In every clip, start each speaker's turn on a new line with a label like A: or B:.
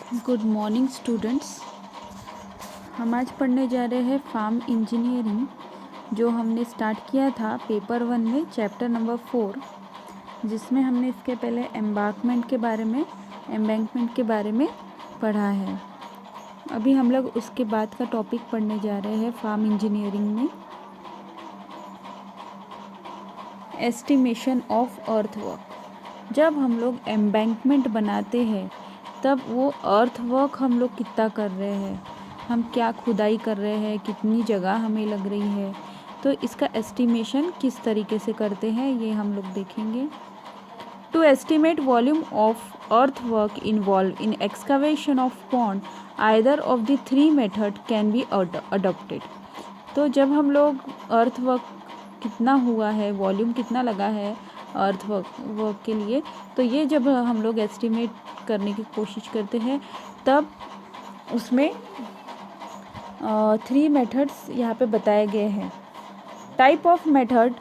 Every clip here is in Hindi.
A: Good morning students. हम आज पढ़ने जा रहे हैं फार्म इंजीनियरिंग, जो हमने स्टार्ट किया था पेपर 1 में चैप्टर नंबर 4, जिसमें हमने इसके पहले एम्बैंकमेंट के बारे में पढ़ा है। अभी हम लोग उसके बाद का टॉपिक पढ़ने जा रहे हैं फार्म इंजीनियरिंग में एस्टिमेशन ऑफ अर्थवर्क। जब हम लोग एम्बैंकमेंट बनाते हैं तब वो अर्थवर्क हम लोग कितना कर रहे हैं, हम क्या खुदाई कर रहे हैं, कितनी जगह हमें लग रही है, तो इसका एस्टिमेशन किस तरीके से करते हैं ये हम लोग देखेंगे। To estimate volume of earthwork involve in excavation of pond either of the three method can be adopted. तो जब हम लोग अर्थवर्क कितना हुआ है, वॉल्यूम कितना लगा है अर्थवर्क के लिए, तो ये जब हम लोग एस्टिमेट करने की कोशिश करते हैं तब उसमें 3 मेथड्स यहाँ पे बताए गए हैं। Type of method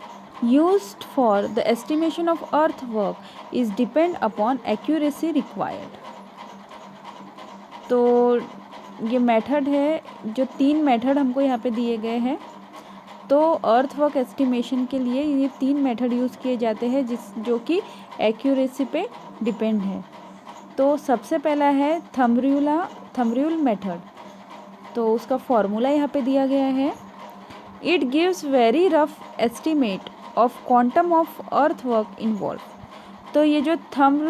A: used for the estimation of earthwork is depend upon accuracy required. तो ये मेथड है, जो 3 मेथड हमको यहाँ पे दिए गए हैं। तो अर्थवर्क एस्टिमेशन के लिए ये 3 मेथड यूज़ किए जाते हैं जो कि पे डिपेंड है। तो सबसे पहला है थंब रूल मेथड। तो उसका फॉर्मूला यहाँ पे दिया गया है। It gives very rough estimate of quantum of earthwork involve. तो ये जो थंब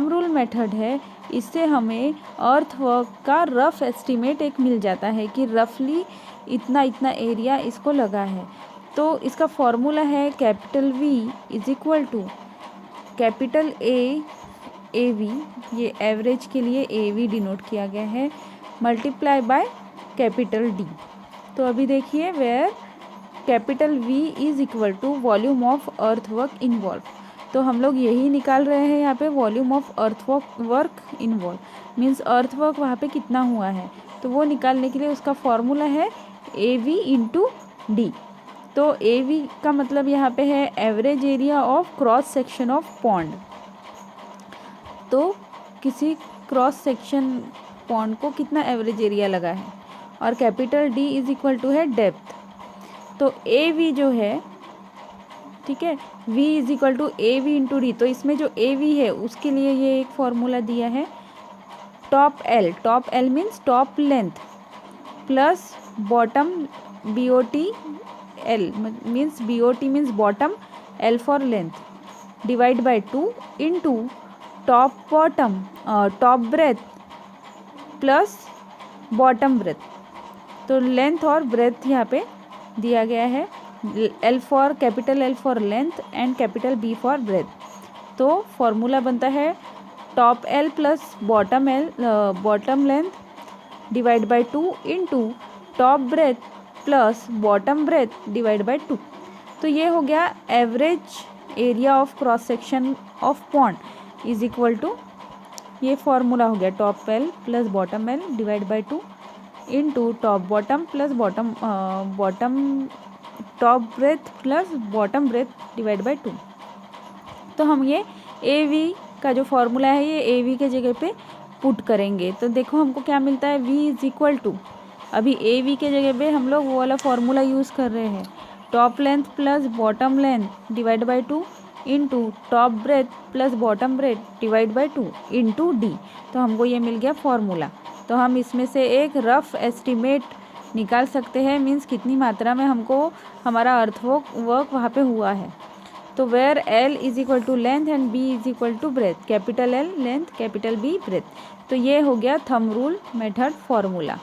A: रूल मेथड है, इससे हमें अर्थवर्क का रफ एस्टिमेट एक मिल जाता है कि रफली इतना एरिया इसको लगा है। तो इसका फॉर्मूला है capital V is equal to capital AV, ये एवरेज के लिए AV डिनोट किया गया है, मल्टीप्लाई बाय कैपिटल D। तो अभी देखिए where capital V is equal to volume of earthwork involve. तो हम लोग यही निकाल रहे हैं यहाँ पे, volume of earthwork involve means earthwork वहाँ पे कितना हुआ है। तो वो निकालने के लिए उसका फॉर्मूला है AV इंटू D। तो AV का मतलब यहाँ पे है average area of cross section of pond. तो किसी क्रॉस सेक्शन पॉन्ड को कितना एवरेज एरिया लगा है, और capital D is equal to है डेप्थ। तो AV जो है, ठीक है, V is equal to AV into D। तो इसमें जो AV है उसके लिए ये एक फॉर्मूला दिया है, top L means top length plus bottom BOT L means BOT means bottom, L for length divide by 2 into top breadth plus bottom breadth. तो लेंथ और ब्रेथ यहाँ पे दिया गया है, capital L for length and capital B for breadth. तो फॉर्मूला बनता है top L plus bottom length divide by 2 into top breadth plus bottom breadth divide by 2। तो ये हो गया average area of cross section of pond is equal to, ये फॉर्मूला हो गया top L plus bottom L divide by 2 into top bottom plus top breadth plus bottom breadth divide by 2। तो हम ये AV का जो फॉर्मूला है ये AV के जगह पे पुट करेंगे। तो देखो हमको क्या मिलता है, V इज इक्वल टू, अभी AV के जगह पे हम लोग वो वाला फॉर्मूला यूज़ कर रहे हैं, top length plus bottom length divide by 2 into top breadth plus bottom breadth divide by 2 into D। तो हमको ये मिल गया फॉर्मूला। तो हम इसमें से एक रफ एस्टिमेट निकाल सकते हैं, मीन्स कितनी मात्रा में हमको हमारा अर्थवर्क वहाँ पे हुआ है। तो where L is equal to length and B is equal to breadth, capital L length capital B breadth. तो ये हो गया थंब रूल मेथड फॉर्मूला।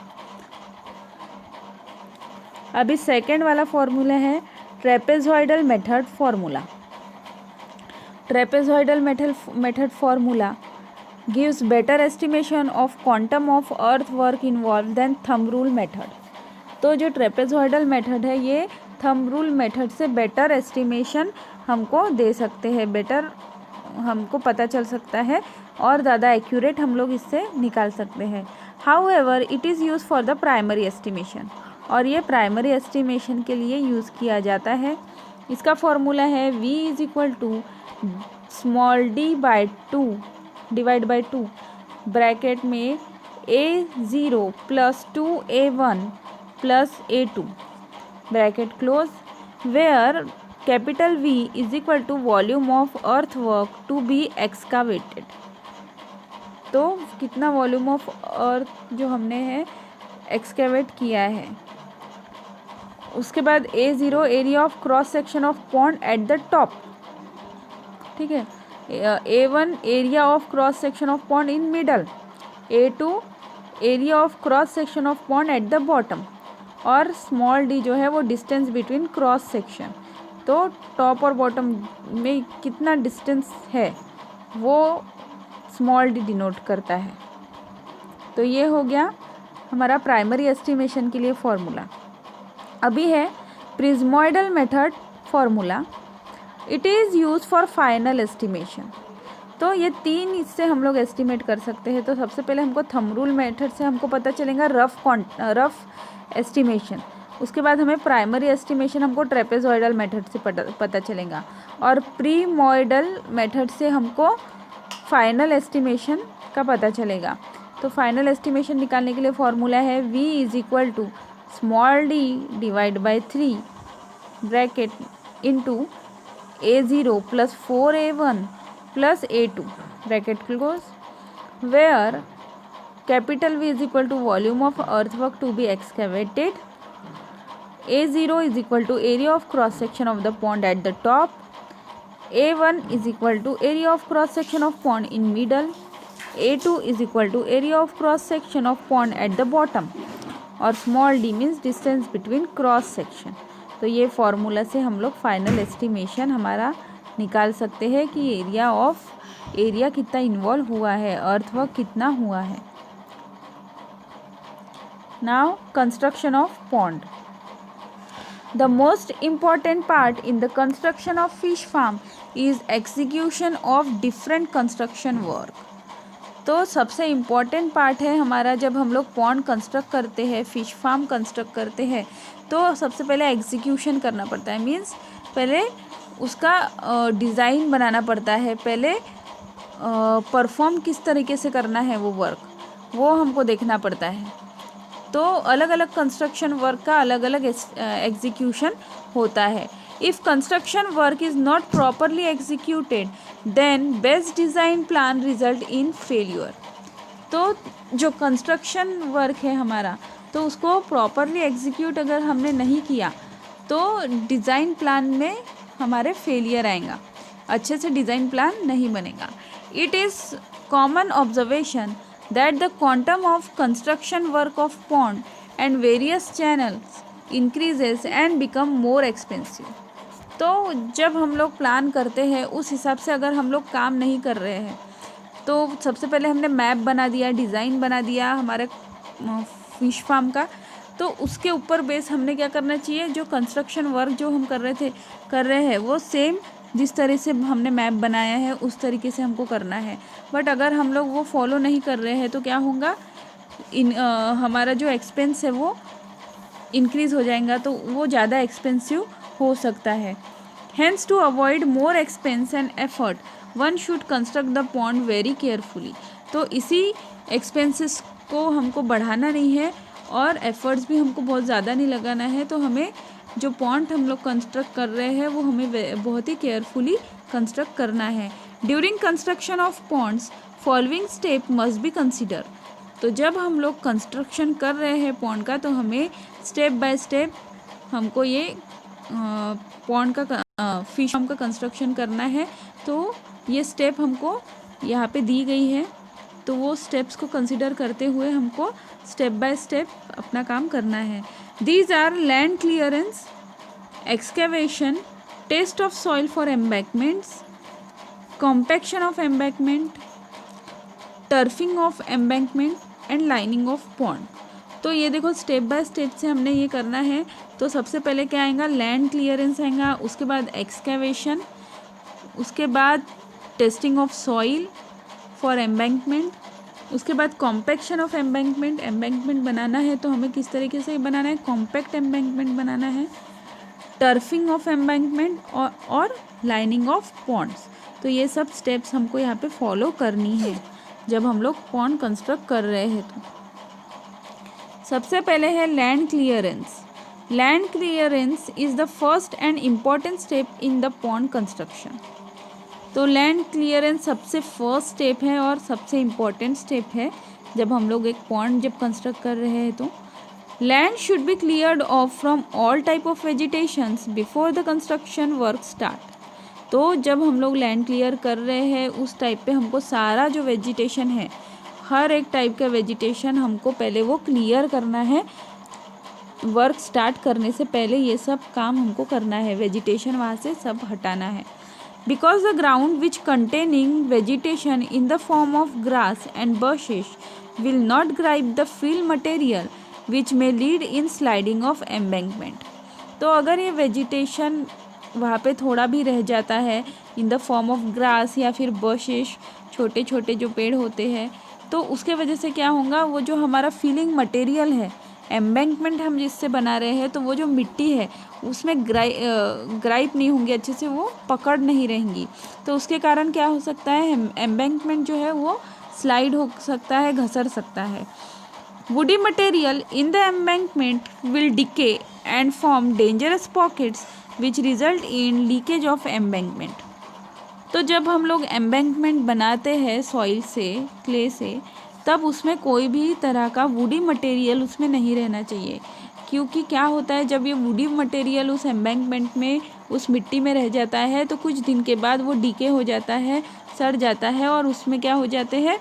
A: अभी सेकेंड वाला फॉर्मूला है trapezoidal method formula. Trapezoidal method formula gives better estimation of quantum of earthwork involved than thumb rule method। तो जो ट्रेपेजॉइडल मेथड है ये थंब रूल मेथड से बेटर एस्टिमेशन हमको दे सकते हैं, बेटर हमको पता चल सकता है और ज़्यादा एक्यूरेट हम लोग इससे निकाल सकते हैं। However it is use for the primary estimation, और ये प्राइमरी एस्टिमेशन के लिए यूज़ किया जाता है। इसका फॉर्मूला है V is equal to small d by 2 divide by 2 bracket में A0 plus 2A1 plus A2 bracket close, where capital V is equal to volume of earth work to be excavated. तो कितना वॉल्यूम ऑफ अर्थ जो हमने है एक्सकेवेट किया है। उसके बाद A0 area of cross section of pond at the top, ठीक है। A1 area of cross section of pond in middle, A2 area of cross section of pond at the bottom, और स्मॉल d जो है वो डिस्टेंस बिटवीन क्रॉस सेक्शन। तो टॉप और बॉटम में कितना डिस्टेंस है वो स्मॉल d डिनोट करता है। तो ये हो गया हमारा प्राइमरी एस्टिमेशन के लिए फॉर्मूला। अभी है prismoidal method formula. It is use for final estimation. तो ये तीन इससे हम लोग एस्टिमेट कर सकते हैं। तो सबसे पहले हमको थंब रूल मेथड से हमको पता चलेगा रफ एस्टिमेशन। उसके बाद हमें प्राइमरी एस्टिमेशन हमको ट्रेपेजॉइडल मेथड से पता चलेगा, और प्रीमोइडल मेथड से हमको फाइनल एस्टिमेशन का पता चलेगा। तो फाइनल एस्टिमेशन निकालने के लिए फॉर्मूला है V is equal to small d divide by 3 bracket into A0 plus 4A1 plus A2 bracket close, where capital V is equal to volume of earthwork to be excavated, A0 is equal to area of cross section of the pond at the top, A1 is equal to area of cross section of pond in middle, A2 is equal to area of cross section of pond at the bottom, और small d means distance between cross section। तो ये फॉर्मूला से हम लोग फाइनल एस्टिमेशन हमारा निकाल सकते हैं कि एरिया कितना इन्वॉल्व हुआ है, अर्थवर्क कितना हुआ है। Now construction of pond. The most important part in the construction of fish farm is execution of different construction work। तो सबसे इम्पॉर्टेंट पार्ट है हमारा, जब हम लोग पॉन्ड कंस्ट्रक्ट करते हैं, फिश फार्म कंस्ट्रक्ट करते हैं, तो सबसे पहले एग्जीक्यूशन करना पड़ता है। मीन्स पहले उसका डिज़ाइन बनाना पड़ता है, पहले परफॉर्म किस तरीके से करना है वो वर्क, वो हमको देखना पड़ता है। तो अलग अलग कंस्ट्रक्शन वर्क का अलग अलग एग्जीक्यूशन होता है। If construction work is not properly executed then best design plan result in failure. तो जो कंस्ट्रक्शन वर्क है हमारा, तो उसको प्रॉपरली एग्जीक्यूट अगर हमने नहीं किया तो डिज़ाइन प्लान में हमारे फेलियर आएगा, अच्छे से डिज़ाइन प्लान नहीं बनेगा। It is common observation that the quantum of construction work of pond and various channels increases and become more expensive। तो जब हम लोग प्लान करते हैं उस हिसाब से अगर हम लोग काम नहीं कर रहे हैं, तो सबसे पहले हमने मैप बना दिया, डिज़ाइन बना दिया हमारे फिश फार्म का, तो उसके ऊपर बेस हमने क्या करना चाहिए, जो कंस्ट्रक्शन वर्क जो हम कर रहे हैं वो सेम जिस तरह से हमने मैप बनाया है उस तरीके से हमको करना है। बट अगर हम लोग वो फॉलो नहीं कर रहे हैं तो क्या होगा, हमारा जो एक्सपेंस है वो इंक्रीज़ हो जाएगा, तो वो ज़्यादा एक्सपेंसिव हो सकता है। Hence to avoid more expense and effort one should construct the pond very carefully. तो इसी एक्सपेंसेस को हमको बढ़ाना नहीं है और एफर्ट्स भी हमको बहुत ज़्यादा नहीं लगाना है। तो हमें जो पॉन्ड हम लोग कंस्ट्रक्ट कर रहे हैं वो हमें बहुत ही केयरफुली कंस्ट्रक्ट करना है। During construction of ponds following step must be consider. तो जब हम लोग कंस्ट्रक्शन कर रहे हैं पॉन्ड का, तो हमें स्टेप बाय स्टेप हमको ये पॉन्ड का फिश फार्म का कंस्ट्रक्शन करना है। तो ये स्टेप हमको यहाँ पे दी गई है, तो वो स्टेप्स को कंसिडर करते हुए हमको स्टेप बाय स्टेप अपना काम करना है। These are land clearance, excavation, test of soil for embankments, compaction of embankment, turfing of embankment and lining of pond। तो ये देखो स्टेप बाय स्टेप से हमने ये करना है। तो सबसे पहले क्या आएगा, लैंड क्लियरेंस आएगा, उसके बाद एक्सकेवेशन, उसके बाद testing of soil for embankment, उसके बाद कॉम्पैक्शन ऑफ एम्बैंकमेंट बनाना है तो हमें किस तरीके से बनाना है, कॉम्पैक्ट एम्बैंकमेंट बनाना है, टर्फिंग ऑफ एम्बैंकमेंट और लाइनिंग ऑफ पॉन्ड्स। तो ये सब स्टेप्स हमको यहाँ पे फॉलो करनी है। जब हम लोग पॉन्ड कंस्ट्रक्ट कर रहे हैं। तो सबसे पहले है land clearance. Land clearance is the first and important step in the pond construction. तो लैंड क्लियरेंस सबसे फर्स्ट स्टेप है और सबसे इम्पॉर्टेंट स्टेप है जब हम लोग एक पॉन्ड जब कंस्ट्रक्ट कर रहे हैं। तो land should be cleared of from all type of vegetations before the construction work start. तो जब हम लोग लैंड क्लियर कर रहे हैं उस टाइप पे हमको सारा जो वेजिटेशन है, हर एक टाइप का वेजिटेशन हमको पहले वो क्लियर करना है। वर्क स्टार्ट करने से पहले ये सब काम हमको करना है, वेजिटेशन वहाँ से सब हटाना है। Because the ground which containing vegetation in the form of grass and bushes will not gripe the fill material which may lead in sliding of embankment। तो अगर ये वेजिटेशन वहाँ पे थोड़ा भी रह जाता है in the form of grass या फिर बशेस, छोटे छोटे जो पेड़ होते हैं, तो उसके वजह से क्या होगा, वो जो हमारा फिलिंग मटेरियल है, एम्बैंकमेंट हम जिससे बना रहे हैं, तो वो जो मिट्टी है उसमें ग्राइप नहीं होंगी, अच्छे से वो पकड़ नहीं रहेंगी। तो उसके कारण क्या हो सकता है, एम्बैंकमेंट जो है वो स्लाइड हो सकता है, घसर सकता है। Woody material in the embankment will decay and form dangerous pockets which result in leakage of embankment. तो जब हम लोग एम्बैंकमेंट बनाते हैं सॉइल से, क्ले से, तब उसमें कोई भी तरह का वुडी मटेरियल उसमें नहीं रहना चाहिए। क्योंकि क्या होता है, जब ये वुडी मटेरियल उस एम्बैंकमेंट में, उस मिट्टी में रह जाता है, तो कुछ दिन के बाद वो डीके हो जाता है, सड़ जाता है, और उसमें क्या हो जाते हैं,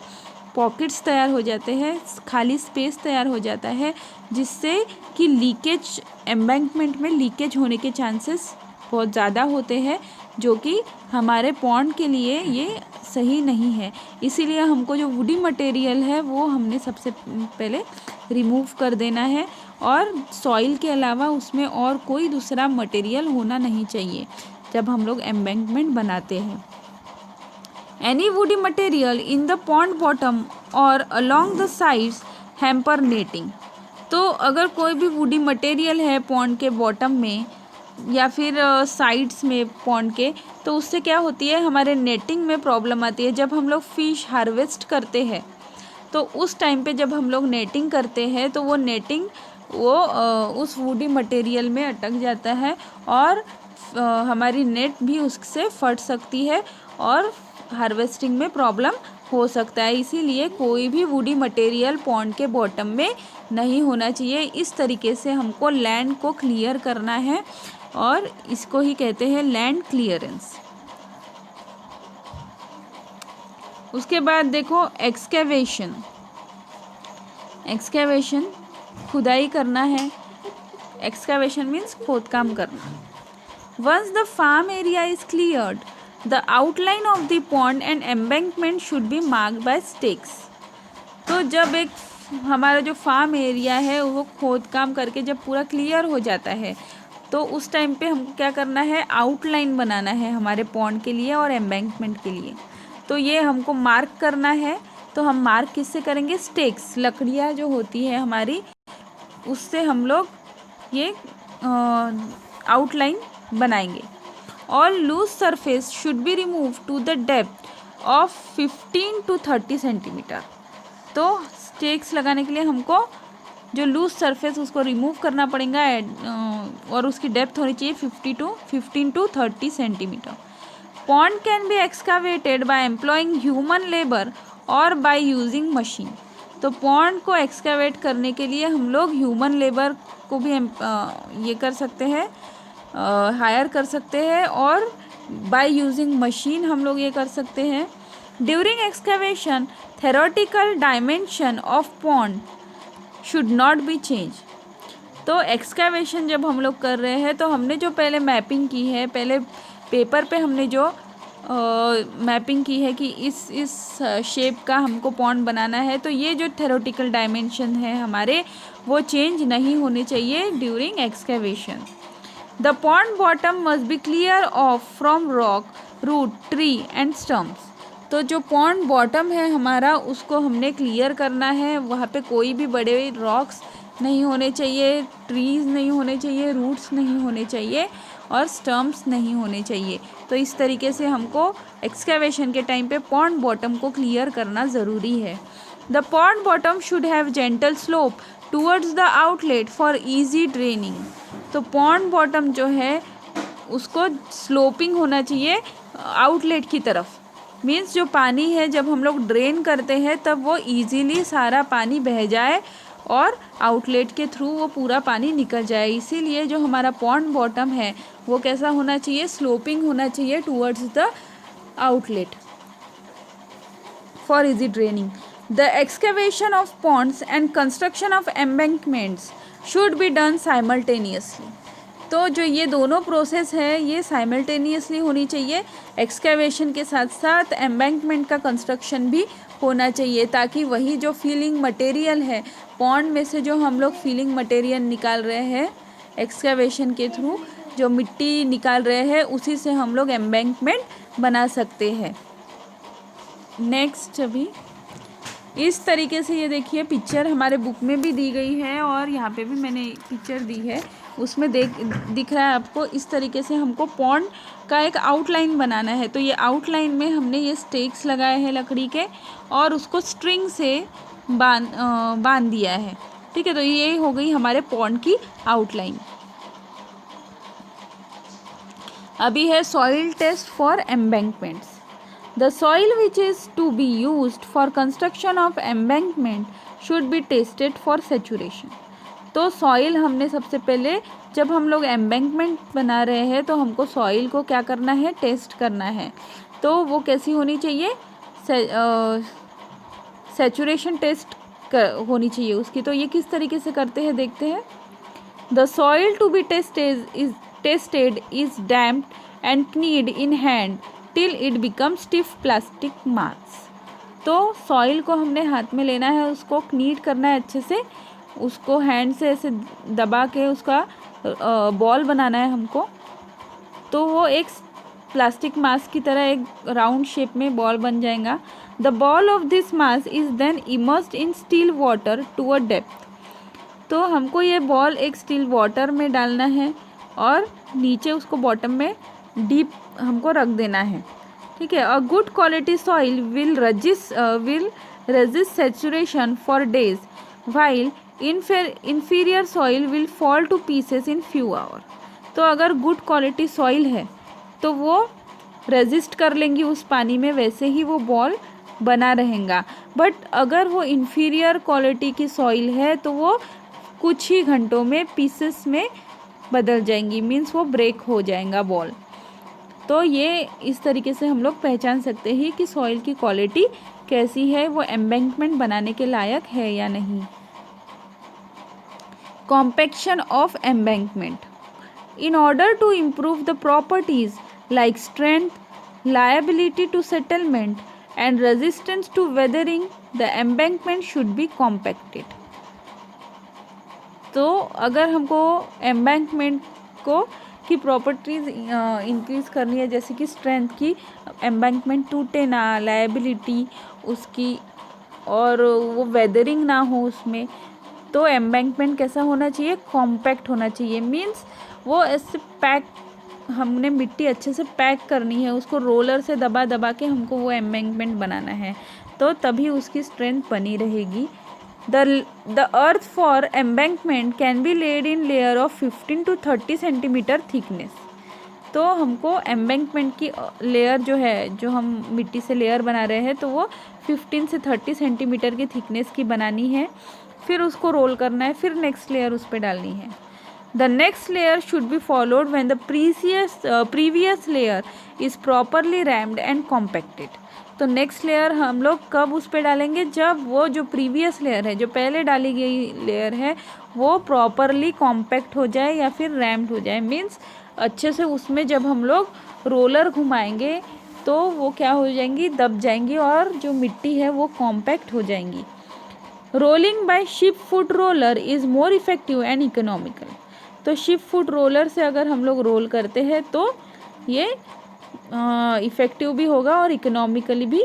A: पॉकेट्स तैयार हो जाते हैं, खाली स्पेस तैयार हो जाता है, जिससे कि लीकेज, एम्बैंकमेंट में लीकेज होने के चांसेस बहुत ज़्यादा होते हैं, जो कि हमारे पॉन्ड के लिए ये सही नहीं है। इसीलिए हमको जो वुडी मटेरियल है वो हमने सबसे पहले रिमूव कर देना है, और सॉइल के अलावा उसमें और कोई दूसरा मटेरियल होना नहीं चाहिए जब हम लोग एम्बैंकमेंट बनाते हैं। Any woody material in the pond bottom और along the sides hamper netting. तो अगर कोई भी वुडी मटेरियल है पॉन्ड के बॉटम में या फिर साइड्स में पॉन्ड के, तो उससे क्या होती है, हमारे नेटिंग में प्रॉब्लम आती है। जब हम लोग फ़िश हार्वेस्ट करते हैं तो उस टाइम पे जब हम लोग नेटिंग करते हैं तो वो नेटिंग वो उस वुडी मटेरियल में अटक जाता है, और हमारी नेट भी उससे फट सकती है और हार्वेस्टिंग में प्रॉब्लम हो सकता है। इसीलिए कोई भी वुडी मटेरियल पॉन्ड के बॉटम में नहीं होना चाहिए। इस तरीके से हमको लैंड को क्लियर करना है, और इसको ही कहते हैं लैंड क्लियरेंस। उसके बाद देखो एक्सकेवेशन। एक्सकेवेशन खुदाई करना है। एक्सकेवेशन मीन्स खोदकाम करना। Once the farm area is cleared, the outline of the pond and embankment should be marked by stakes. तो जब एक हमारा जो फार्म एरिया है वो खोदकाम करके जब पूरा क्लियर हो जाता है, तो उस टाइम पे हमको क्या करना है, आउटलाइन बनाना है हमारे पॉन्ड के लिए और एम्बैंकमेंट के लिए। तो ये हमको मार्क करना है। तो हम मार्क किससे करेंगे, स्टेक्स, लकड़ियाँ जो होती है हमारी, उससे हम लोग ये आउटलाइन बनाएंगे। All loose surface should be remove to the depth of 15 to 30 centimetre. तो स्टेक्स लगाने के लिए हमको जो लूज सरफेस उसको रिमूव करना पड़ेगा, और उसकी डेप्थ होनी चाहिए 15 to 30 centimetre. Pond can be excavated by employing human labour और बाय यूजिंग मशीन। तो पॉन्ड को एक्सकावेट करने के लिए हम लोग ह्यूमन लेबर को भी ये कर सकते हैं, हायर कर सकते हैं, और बाय यूजिंग मशीन हम लोग ये कर सकते हैं। During excavation theoretical dimension of pond should not be change. तो एक्सकावेशन जब हम लोग कर रहे हैं तो हमने जो पहले मैपिंग की है, पहले पेपर पे हमने जो मैपिंग की है कि इस शेप का हमको पॉन्ड बनाना है, तो ये जो थेरोटिकल डायमेंशन है हमारे, वो चेंज नहीं होने चाहिए during excavation. The pond bottom must be clear of from rock, root, tree and stumps. तो जो पॉन्ड बॉटम है हमारा, उसको हमने क्लियर करना है। वहाँ पे कोई भी बड़े रॉक्स नहीं होने चाहिए, ट्रीज़ नहीं होने चाहिए, रूट्स नहीं होने चाहिए, और स्टम्प्स नहीं होने चाहिए। तो इस तरीके से हमको एक्सकेवेशन के टाइम पे पॉन्ड बॉटम को क्लियर करना ज़रूरी है। The pond bottom should have gentle slope towards the outlet for easy draining. तो पॉन्ड बॉटम जो है उसको स्लोपिंग होना चाहिए आउटलेट की तरफ। मीन्स जो पानी है जब हम लोग ड्रेन करते हैं तब वो इजीली सारा पानी बह जाए और आउटलेट के थ्रू वो पूरा पानी निकल जाए। इसीलिए जो हमारा पॉन्ड बॉटम है वो कैसा होना चाहिए, स्लोपिंग होना चाहिए towards the outlet for easy draining. The excavation of ponds and construction of embankments should be done simultaneously. तो जो ये दोनों प्रोसेस है ये साइमल्टेनियसली होनी चाहिए। एक्सकेवेशन के साथ साथ एम्बैंकमेंट का कंस्ट्रक्शन भी होना चाहिए, ताकि वही जो फिलिंग मटेरियल है पॉन्ड में से जो हम लोग फिलिंग मटेरियल निकाल रहे हैं एक्सकेवेशन के थ्रू, जो मिट्टी निकाल रहे हैं उसी से हम लोग एम्बैंकमेंट बना सकते हैं। नेक्स्ट अभी इस तरीके से ये देखिए पिक्चर हमारे बुक में भी दी गई है और यहाँ पे भी मैंने पिक्चर दी है, उसमें दिख रहा है आपको। इस तरीके से हमको पॉन्ड का एक आउटलाइन बनाना है। तो ये आउटलाइन में हमने ये स्टेक्स लगाए हैं लकड़ी के और उसको स्ट्रिंग से बांध दिया है। ठीक है, तो ये हो गई हमारे पॉन्ड की आउटलाइन। अभी है soil test for embankments. The soil which is to be used for construction of embankment should be tested for saturation. तो सॉइल हमने सबसे पहले जब हम लोग एम्बैंकमेंट बना रहे हैं तो हमको सॉइल को क्या करना है, टेस्ट करना है। तो वो कैसी होनी चाहिए, सैचुरेशन टेस्ट होनी चाहिए उसकी। तो ये किस तरीके से करते हैं देखते हैं। The soil to be tested is damped and kneaded in hand till it becomes stiff plastic mass। तो सॉइल को हमने हाथ में लेना है, उसको knead करना है अच्छे से, उसको हैंड से ऐसे दबा के उसका बॉल बनाना है हमको। तो वो एक प्लास्टिक मास की तरह एक राउंड शेप में बॉल बन जाएगा। The ball of this mass is then immersed in still water to a depth. तो हमको ये बॉल एक स्टील वाटर में डालना है और नीचे उसको बॉटम में डीप हमको रख देना है। ठीक है, a good quality soil will resist saturation for days while inferior soil will fall to pieces in few hour. तो अगर गुड क्वालिटी सॉइल है तो वो रेजिस्ट कर लेंगी उस पानी में, वैसे ही वो बॉल बना रहेगा। बट अगर वो इन्फीरियर क्वालिटी की सॉइल है तो वो कुछ ही घंटों में पीसेस में बदल जाएंगी, मीन्स वो ब्रेक हो जाएगा बॉल। तो ये इस तरीके से हम लोग पहचान सकते हैं कि सॉइल की क्वालिटी कैसी है, वो एम्बैंकमेंट बनाने के लायक है या नहीं। Compaction of embankment. In order to improve the properties like strength, liability to settlement and resistance to weathering, the embankment should be compacted. तो अगर हमको एम्बैंकमेंट को की प्रॉपर्टीज़ इंक्रीज़ करनी है, जैसे कि स्ट्रेंथ की, एम्बैंकमेंट टूटे ना, लायबिलिटी उसकी, और वो वेदरिंग ना हो उसमें, तो एम्बैंकमेंट कैसा होना चाहिए, कॉम्पैक्ट होना चाहिए। मीन्स वो ऐसे पैक, हमने मिट्टी अच्छे से पैक करनी है, उसको रोलर से दबा दबा के हमको वो एम्बैंकमेंट बनाना है, तो तभी उसकी स्ट्रेंथ बनी रहेगी। The earth for embankment can be laid in layer of 15 to 30 centimetre thickness. तो हमको एम्बैंकमेंट की लेयर जो है, जो हम मिट्टी से लेयर बना रहे हैं, तो वो 15 से 30 सेंटीमीटर की थिकनेस की बनानी है। फिर उसको रोल करना है, फिर नेक्स्ट लेयर उस पर डालनी है। The next layer should be followed when the previous layer is properly rumped and compacted. तो नेक्स्ट लेयर हम लोग कब उस पर डालेंगे, जब वो जो प्रीवियस लेयर है, जो पहले डाली गई लेयर है, वो प्रॉपरली कॉम्पैक्ट हो जाए या फिर रैम्ड हो जाए। मीन्स अच्छे से उसमें जब हम लोग रोलर घुमाएंगे तो वो क्या हो जाएंगी, दब जाएंगी और जो मिट्टी है वो कॉम्पैक्ट हो जाएंगी। Rolling by ship foot roller is more effective and economical. तो शिप फुट रोलर से अगर हम लोग रोल करते हैं तो ये इफ़ेक्टिव भी होगा और इकोनॉमिकली भी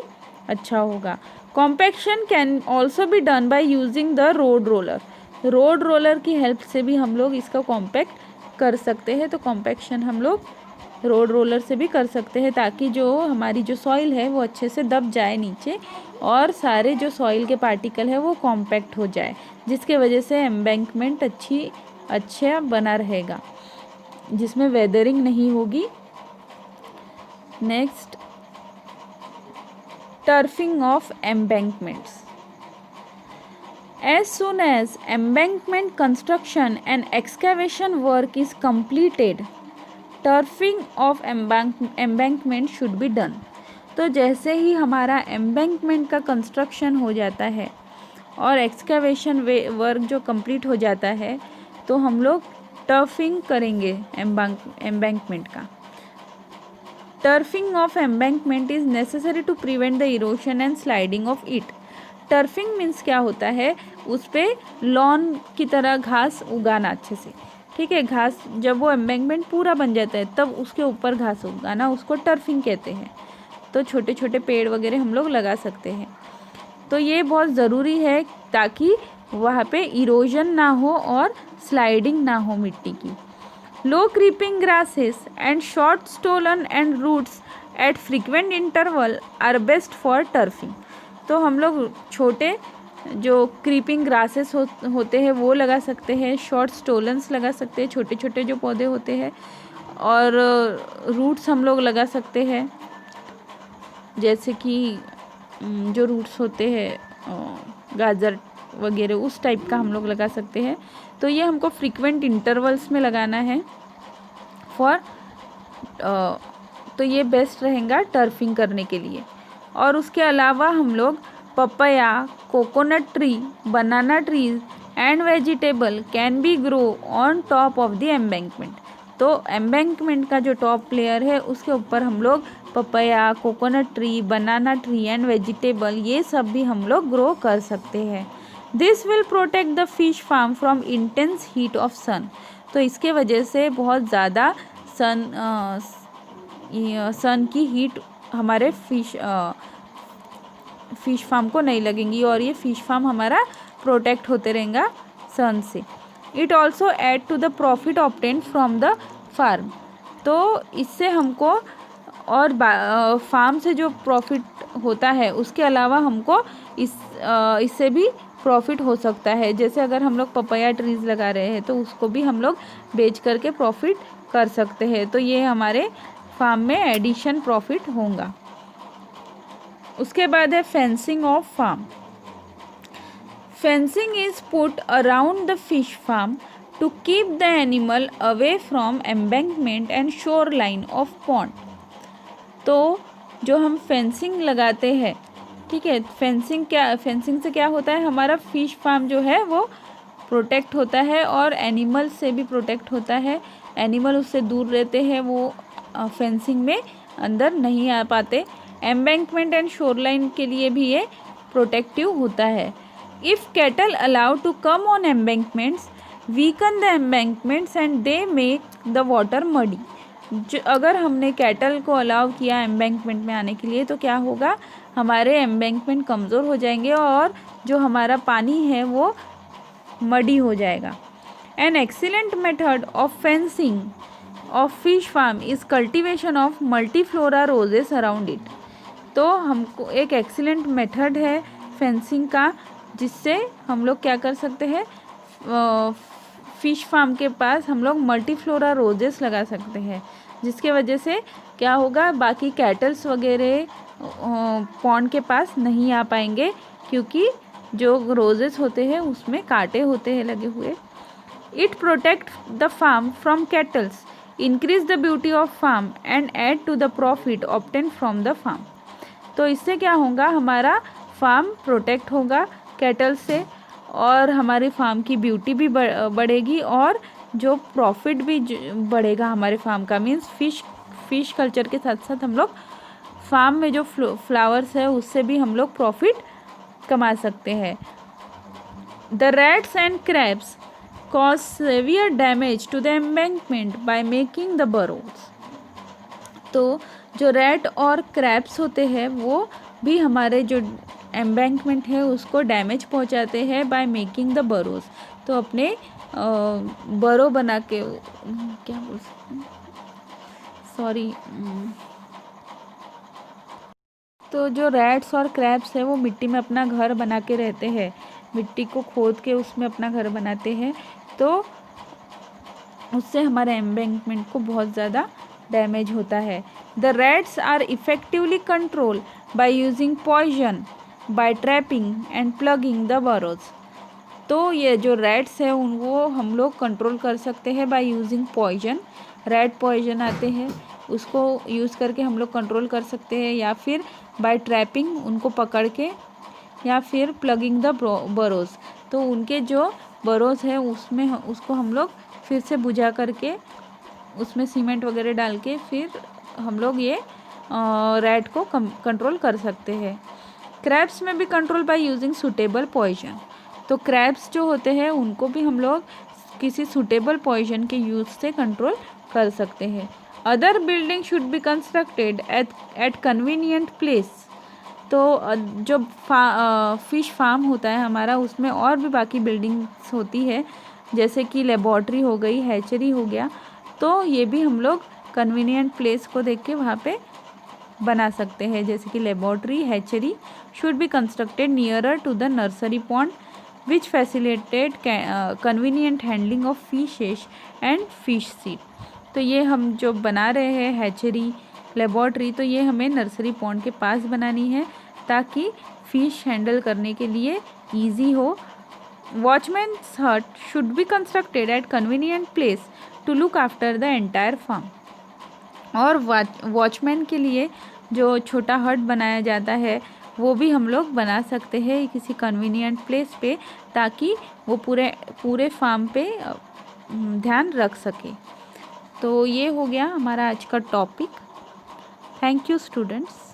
A: अच्छा होगा। Compaction can also be done by using the road roller. Road roller की हेल्प से भी हम लोग इसका कॉम्पैक्ट कर सकते हैं, तो कॉम्पैक्शन हम लोग रोड रोलर से भी कर सकते हैं, ताकि जो हमारी जो सॉइल है वो अच्छे से दब जाए नीचे और सारे जो सॉइल के पार्टिकल है वो कॉम्पैक्ट हो जाए, जिसके वजह से एम्बैंकमेंट अच्छा बना रहेगा, जिसमें वेदरिंग नहीं होगी। Next, turfing of embankments. As soon as embankment construction and excavation work is completed, turfing of embankment should be done. तो जैसे ही हमारा एम्बैंकमेंट का कंस्ट्रक्शन हो जाता है और एक्सकेवेशन वर्क जो कंप्लीट हो जाता है, तो हम लोग टर्फिंग करेंगे एम्बैंकमेंट का। Turfing of embankment is necessary to prevent the erosion and sliding of it. Turfing means क्या होता है, उस पर लॉन की तरह घास उगाना अच्छे से, ठीक है। घास जब वो एम्बैंकमेंट पूरा बन जाता है तब उसके ऊपर घास उगाना, उसको टर्फिंग कहते हैं। तो छोटे छोटे पेड़ वगैरह हम लोग लगा सकते हैं। तो ये बहुत ज़रूरी है ताकि वहाँ पे इरोजन ना हो और स्लाइडिंग ना हो मिट्टी की। Low creeping grasses and short stolon and roots at frequent interval are best for turfing. तो हम लोग छोटे जो क्रीपिंग ग्रासेस होते हैं वो लगा सकते हैं, शॉर्ट स्टोलन्स लगा सकते हैं, छोटे छोटे जो पौधे होते हैं, और रूट्स हम लोग लगा सकते हैं, जैसे कि जो रूट्स होते हैं गाजर वगैरह उस टाइप का हम लोग लगा सकते हैं। तो ये हमको फ्रीक्वेंट इंटरवल्स में लगाना है तो ये बेस्ट रहेगा टर्फिंग करने के लिए। और उसके अलावा हम लोग papaya, coconut tree, banana trees and vegetable can be grow on top of the embankment. तो एम्बैंकमेंट का जो टॉप लेयर है उसके ऊपर हम लोग papaya, coconut tree, banana tree and vegetable ये सब भी हम लोग ग्रो कर सकते हैं। This will protect the fish farm from intense heat of sun. तो इसके वजह से बहुत ज़्यादा सन की हीट हमारे फिश फार्म को नहीं लगेंगी और ये फिश फार्म हमारा प्रोटेक्ट होते रहेगा सन से। It also add to the profit obtain from the farm. तो इससे हमको और फार्म से जो प्रॉफिट होता है उसके अलावा हमको इससे भी प्रॉफिट हो सकता है। जैसे अगर हम लोग पपाया ट्रीज़ लगा रहे हैं तो उसको भी हम लोग बेच करके प्रॉफिट कर सकते हैं। तो ये हमारे फार्म में एडिशन प्रॉफिट होगा। उसके बाद है fencing of farm. Fencing is put around the fish farm to keep the animal away from embankment and shore line of pond. तो जो हम फेंसिंग लगाते हैं, ठीक है, फेंसिंग से क्या होता है, हमारा फिश फार्म जो है वो प्रोटेक्ट होता है और एनिमल से भी प्रोटेक्ट होता है। एनिमल उससे दूर रहते हैं, वो फेंसिंग में अंदर नहीं आ पाते। एम्बैंकमेंट एंड शोरलाइन के लिए भी ये प्रोटेक्टिव होता है। If cattle allow to come on embankments weaken the embankments and they make the water muddy. अगर हमने कैटल को अलाउ किया एम्बैंकमेंट में आने के लिए तो क्या होगा, हमारे एम्बैंकमेंट कमज़ोर हो जाएंगे और जो हमारा पानी है वो मडी हो जाएगा। An excellent method of fencing of fish farm is cultivation of multiflora roses around it. तो हमको एक एक्सीलेंट मेथड है फेंसिंग का, जिससे हम लोग क्या कर सकते हैं, फिश फार्म के पास हम लोग मल्टीफ्लोरा रोजेस लगा सकते हैं, जिसके वजह से क्या होगा, बाकी कैटल्स वगैरह पॉन्ड के पास नहीं आ पाएंगे, क्योंकि जो रोजेस होते हैं उसमें कांटे होते हैं लगे हुए। It protect the farm from cattles, increase the beauty of farm and add to the profit obtain from the farm. तो इससे क्या होगा, हमारा फार्म प्रोटेक्ट होगा कैटल से और हमारी फार्म की ब्यूटी भी बढ़ेगी और जो प्रॉफिट भी बढ़ेगा हमारे फार्म का। मीन्स फिश कल्चर के साथ साथ हम लोग फार्म में जो फ्लावर्स है उससे भी हम लोग प्रॉफिट कमा सकते हैं। The rats and crabs cause severe damage to the embankment by making the burrows. तो जो रैट और क्रैब्स होते हैं वो भी हमारे जो एम्बैंकमेंट है उसको डैमेज पहुंचाते हैं बाय मेकिंग द बरोज। तो अपने बरो बना के, क्या बोल सकते हैं, सॉरी, तो जो रैट्स और क्रैब्स है वो मिट्टी में अपना घर बना के रहते हैं, मिट्टी को खोद के उसमें अपना घर बनाते हैं, तो उससे हमारे एम्बैंकमेंट को बहुत ज़्यादा डैमेज होता है। The rats are effectively control by using poison by trapping and plugging the burrows. तो ये जो रैट्स है उनको हम लोग कंट्रोल कर सकते हैं by using poison. Rat poison आते हैं उसको यूज़ करके हम लोग कंट्रोल कर सकते हैं, या फिर बाय ट्रैपिंग उनको पकड़ के, या फिर प्लगिंग द बरोज। तो उनके जो बरोज है उसमें उसको हम लोग फिर से बुझा करके उसमें सीमेंट वगैरह डाल के फिर हम लोग ये रैट को कंट्रोल कर सकते हैं। क्रैब्स में भी control by using suitable poison. तो क्रैब्स जो होते हैं उनको भी हम लोग किसी सूटेबल पॉइजन के यूज़ से कंट्रोल कर सकते हैं। Other building should be constructed at convenient place. तो जो फिश फार्म होता है हमारा उसमें और भी बाकी बिल्डिंग्स होती है, जैसे कि लेबॉर्ट्री हो गई, हैचरी हो गया, तो ये भी हम लोग कन्वीनियंट प्लेस को देख के वहाँ पे बना सकते हैं। जैसे कि laboratory, hatchery should be constructed nearer to the nursery pond which facilitate convenient handling of fishes and fish seed. तो ये हम जो बना रहे हैं हैचरी, लेबॉर्ट्री, तो ये हमें नर्सरी पॉन्ड के पास बनानी है ताकि फ़िश हैंडल करने के लिए ईजी हो। Watchman's hut should be constructed at convenient place to look after the entire farm. और वॉचमैन के लिए जो छोटा हट बनाया जाता है वो भी हम लोग बना सकते हैं किसी कन्वीनियंट प्लेस पे, ताकि वो पूरे फार्म पे ध्यान रख सके। तो ये हो गया हमारा आज का टॉपिक। Thank you students.